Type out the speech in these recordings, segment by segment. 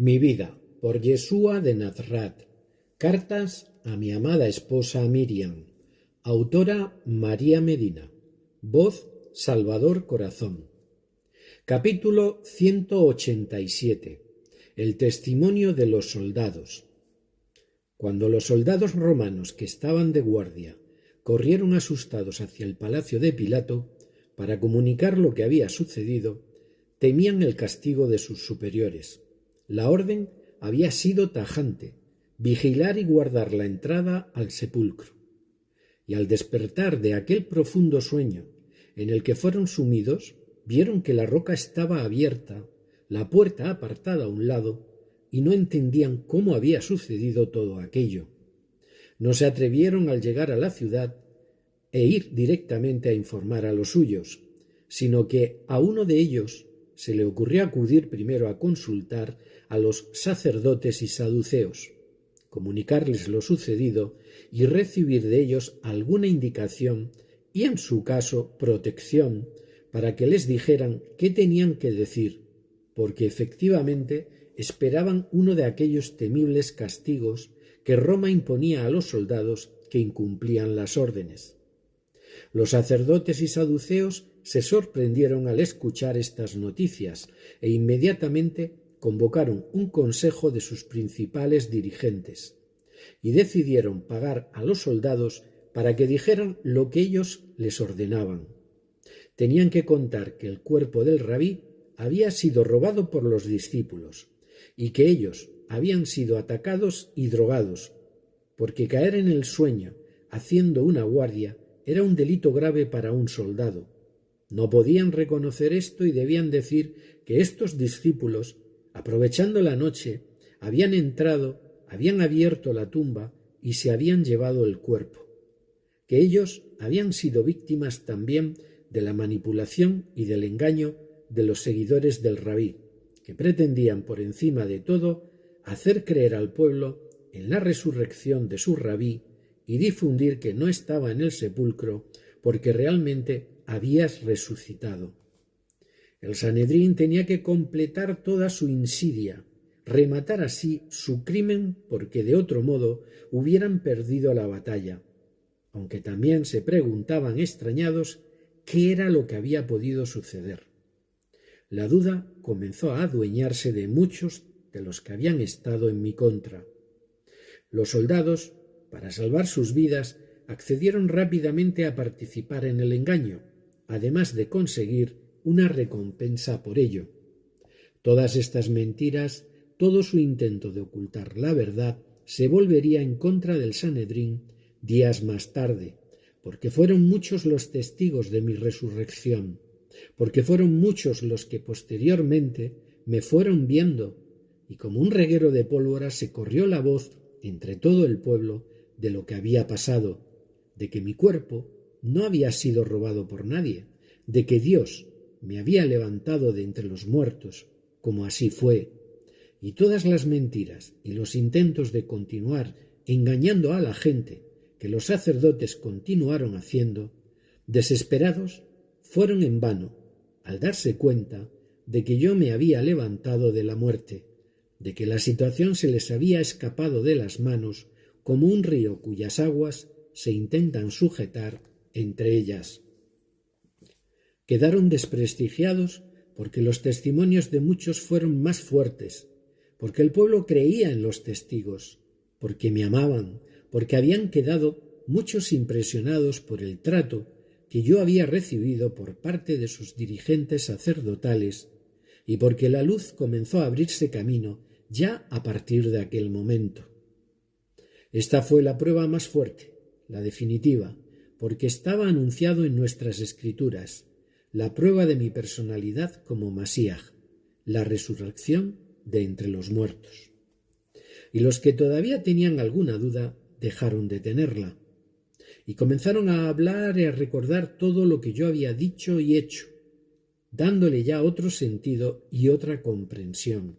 Mi vida, por Yeshua de Nazrat. Cartas a mi amada esposa Miriam. Autora María Medina. Voz Salvador Corazón. Capítulo 187. El testimonio de los soldados. Cuando los soldados romanos que estaban de guardia corrieron asustados hacia el palacio de Pilato para comunicar lo que había sucedido, temían el castigo de sus superiores. La orden había sido tajante: vigilar y guardar la entrada al sepulcro. Y al despertar de aquel profundo sueño en el que fueron sumidos, vieron que la roca estaba abierta, la puerta apartada a un lado, y no entendían cómo había sucedido todo aquello. No se atrevieron al llegar a la ciudad e ir directamente a informar a los suyos, sino que a uno de ellos se le ocurrió acudir primero a consultar a los sacerdotes y saduceos, comunicarles lo sucedido y recibir de ellos alguna indicación y, en su caso, protección, para que les dijeran qué tenían que decir, porque efectivamente esperaban uno de aquellos temibles castigos que Roma imponía a los soldados que incumplían las órdenes. Los sacerdotes y saduceos se sorprendieron al escuchar estas noticias e inmediatamente convocaron un consejo de sus principales dirigentes y decidieron pagar a los soldados para que dijeran lo que ellos les ordenaban. Tenían que contar que el cuerpo del rabí había sido robado por los discípulos y que ellos habían sido atacados y drogados, porque caer en el sueño haciendo una guardia era un delito grave para un soldado. No podían reconocer esto y debían decir que estos discípulos, aprovechando la noche, habían entrado, habían abierto la tumba y se habían llevado el cuerpo, que ellos habían sido víctimas también de la manipulación y del engaño de los seguidores del rabí, que pretendían por encima de todo hacer creer al pueblo en la resurrección de su rabí y difundir que no estaba en el sepulcro porque realmente había resucitado. El Sanedrín tenía que completar toda su insidia, rematar así su crimen, porque de otro modo hubieran perdido la batalla, aunque también se preguntaban extrañados qué era lo que había podido suceder. La duda comenzó a adueñarse de muchos de los que habían estado en mi contra. Los soldados, para salvar sus vidas, accedieron rápidamente a participar en el engaño, además de conseguir una recompensa por ello. Todas estas mentiras, todo su intento de ocultar la verdad, se volvería en contra del Sanedrín días más tarde, porque fueron muchos los testigos de mi resurrección, porque fueron muchos los que posteriormente me fueron viendo, y como un reguero de pólvora se corrió la voz entre todo el pueblo de lo que había pasado, de que mi cuerpo no había sido robado por nadie, de que Dios me había levantado de entre los muertos, como así fue, y todas las mentiras y los intentos de continuar engañando a la gente que los sacerdotes continuaron haciendo, desesperados, fueron en vano al darse cuenta de que yo me había levantado de la muerte, de que la situación se les había escapado de las manos como un río cuyas aguas se intentan sujetar entre ellas. Quedaron desprestigiados porque los testimonios de muchos fueron más fuertes, porque el pueblo creía en los testigos, porque me amaban, porque habían quedado muchos impresionados por el trato que yo había recibido por parte de sus dirigentes sacerdotales y porque la luz comenzó a abrirse camino ya a partir de aquel momento. Esta fue la prueba más fuerte, la definitiva, porque estaba anunciado en nuestras escrituras, la prueba de mi personalidad como Masías, la resurrección de entre los muertos. Y los que todavía tenían alguna duda dejaron de tenerla, y comenzaron a hablar y a recordar todo lo que yo había dicho y hecho, dándole ya otro sentido y otra comprensión.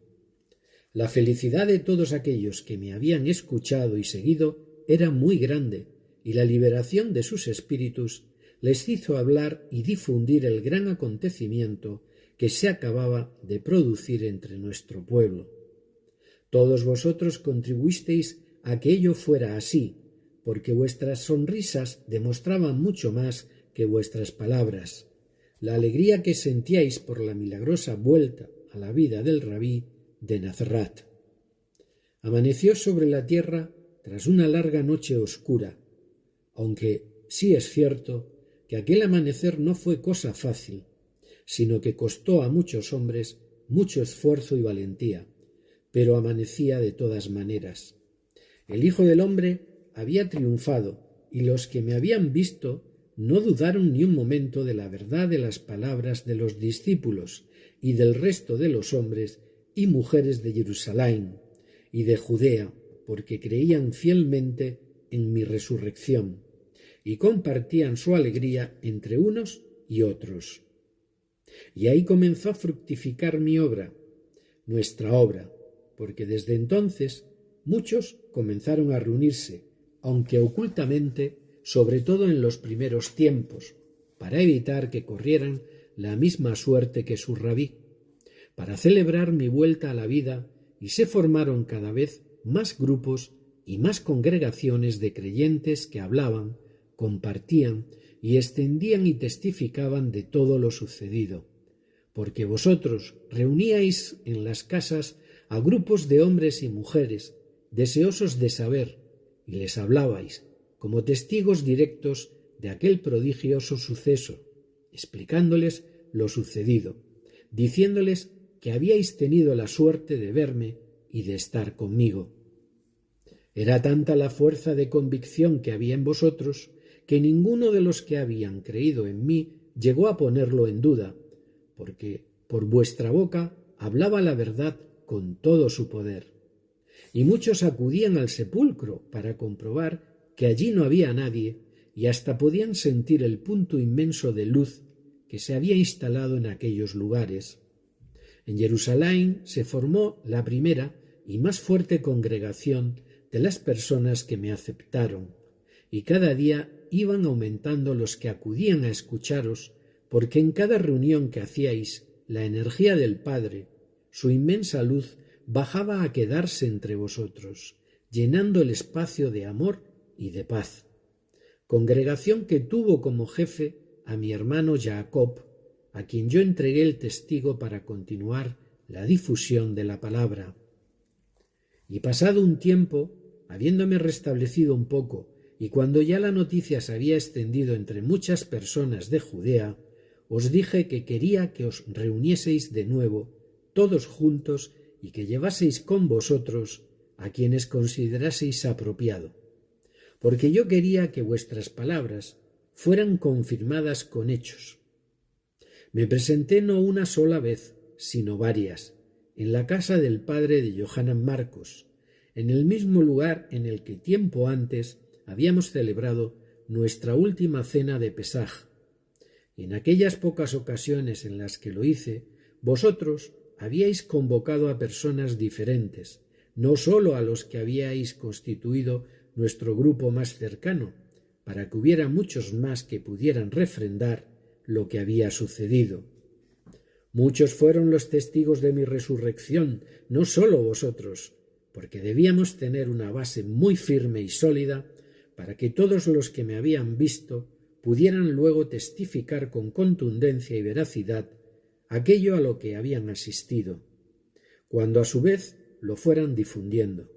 La felicidad de todos aquellos que me habían escuchado y seguido era muy grande, y la liberación de sus espíritus les hizo hablar y difundir el gran acontecimiento que se acababa de producir entre nuestro pueblo. Todos vosotros contribuisteis a que ello fuera así, porque vuestras sonrisas demostraban mucho más que vuestras palabras. La alegría que sentíais por la milagrosa vuelta a la vida del rabí de Nazrat. Amaneció sobre la tierra tras una larga noche oscura, aunque sí es cierto que aquel amanecer no fue cosa fácil, sino que costó a muchos hombres mucho esfuerzo y valentía, pero amanecía de todas maneras. El Hijo del Hombre había triunfado, y los que me habían visto no dudaron ni un momento de la verdad de las palabras de los discípulos y del resto de los hombres y mujeres de Jerusalén y de Judea, porque creían fielmente en mi resurrección, y compartían su alegría entre unos y otros. Y ahí comenzó a fructificar mi obra, nuestra obra, porque desde entonces muchos comenzaron a reunirse, aunque ocultamente, sobre todo en los primeros tiempos, para evitar que corrieran la misma suerte que su rabí, para celebrar mi vuelta a la vida, y se formaron cada vez más grupos y más congregaciones de creyentes que hablaban, compartían y extendían y testificaban de todo lo sucedido, porque vosotros reuníais en las casas a grupos de hombres y mujeres deseosos de saber, y les hablabais como testigos directos de aquel prodigioso suceso, explicándoles lo sucedido, diciéndoles que habíais tenido la suerte de verme y de estar conmigo. Era tanta la fuerza de convicción que había en vosotros que ninguno de los que habían creído en mí llegó a ponerlo en duda, porque por vuestra boca hablaba la verdad con todo su poder. Y muchos acudían al sepulcro para comprobar que allí no había nadie, y hasta podían sentir el punto inmenso de luz que se había instalado en aquellos lugares. En Jerusalén se formó la primera y más fuerte congregación de las personas que me aceptaron, y cada día iban aumentando los que acudían a escucharos, porque en cada reunión que hacíais, la energía del Padre, su inmensa luz, bajaba a quedarse entre vosotros, llenando el espacio de amor y de paz. Congregación que tuvo como jefe a mi hermano Jacob, a quien yo entregué el testigo para continuar la difusión de la palabra. Y pasado un tiempo, habiéndome restablecido un poco, y cuando ya la noticia se había extendido entre muchas personas de Judea, os dije que quería que os reunieseis de nuevo, todos juntos, y que llevaseis con vosotros a quienes consideraseis apropiado, porque yo quería que vuestras palabras fueran confirmadas con hechos. Me presenté no una sola vez, sino varias, en la casa del padre de Yohanan Marcos, en el mismo lugar en el que tiempo antes habíamos celebrado nuestra última cena de Pesaj. En aquellas pocas ocasiones en las que lo hice, vosotros habíais convocado a personas diferentes, no sólo a los que habíais constituido nuestro grupo más cercano, para que hubiera muchos más que pudieran refrendar lo que había sucedido. Muchos fueron los testigos de mi resurrección, no sólo vosotros, porque debíamos tener una base muy firme y sólida para que todos los que me habían visto pudieran luego testificar con contundencia y veracidad aquello a lo que habían asistido, cuando a su vez lo fueran difundiendo,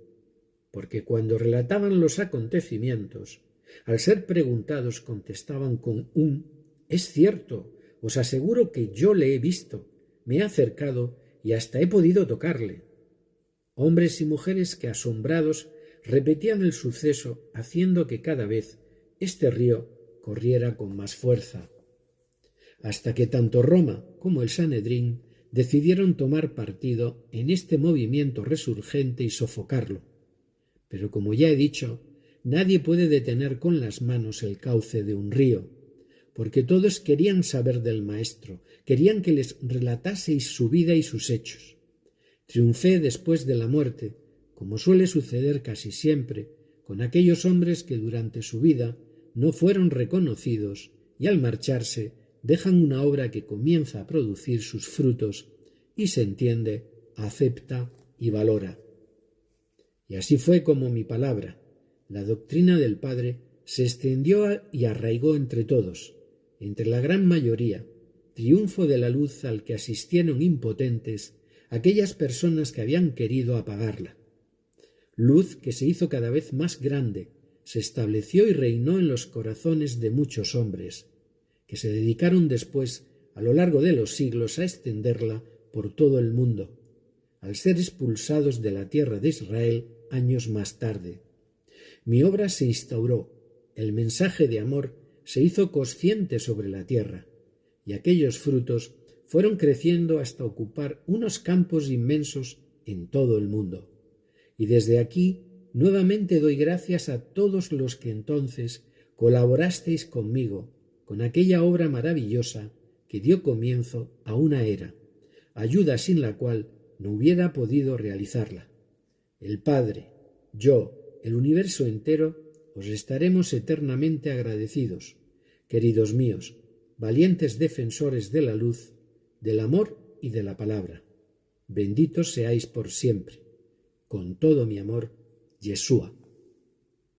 porque cuando relataban los acontecimientos, al ser preguntados contestaban con un «Es cierto, os aseguro que yo le he visto, me he acercado y hasta he podido tocarle». Hombres y mujeres que, asombrados, repetían el suceso, haciendo que cada vez este río corriera con más fuerza, hasta que tanto Roma como el Sanedrín decidieron tomar partido en este movimiento resurgente y sofocarlo. Pero como ya he dicho, nadie puede detener con las manos el cauce de un río, porque todos querían saber del Maestro, querían que les relataseis su vida y sus hechos. Triunfé después de la muerte, como suele suceder casi siempre, con aquellos hombres que durante su vida no fueron reconocidos y al marcharse dejan una obra que comienza a producir sus frutos y se entiende, acepta y valora. Y así fue como mi palabra, la doctrina del Padre, se extendió y arraigó entre todos, entre la gran mayoría, triunfo de la luz al que asistieron impotentes aquellas personas que habían querido apagarla. Luz que se hizo cada vez más grande, se estableció y reinó en los corazones de muchos hombres, que se dedicaron después, a lo largo de los siglos, a extenderla por todo el mundo, al ser expulsados de la tierra de Israel años más tarde. Mi obra se instauró, el mensaje de amor se hizo consciente sobre la tierra, y aquellos frutos fueron creciendo hasta ocupar unos campos inmensos en todo el mundo. Y desde aquí nuevamente doy gracias a todos los que entonces colaborasteis conmigo con aquella obra maravillosa que dio comienzo a una era, ayuda sin la cual no hubiera podido realizarla. El Padre, yo, el universo entero, os estaremos eternamente agradecidos, queridos míos, valientes defensores de la luz, del amor y de la palabra. Benditos seáis por siempre. Con todo mi amor, Yeshua.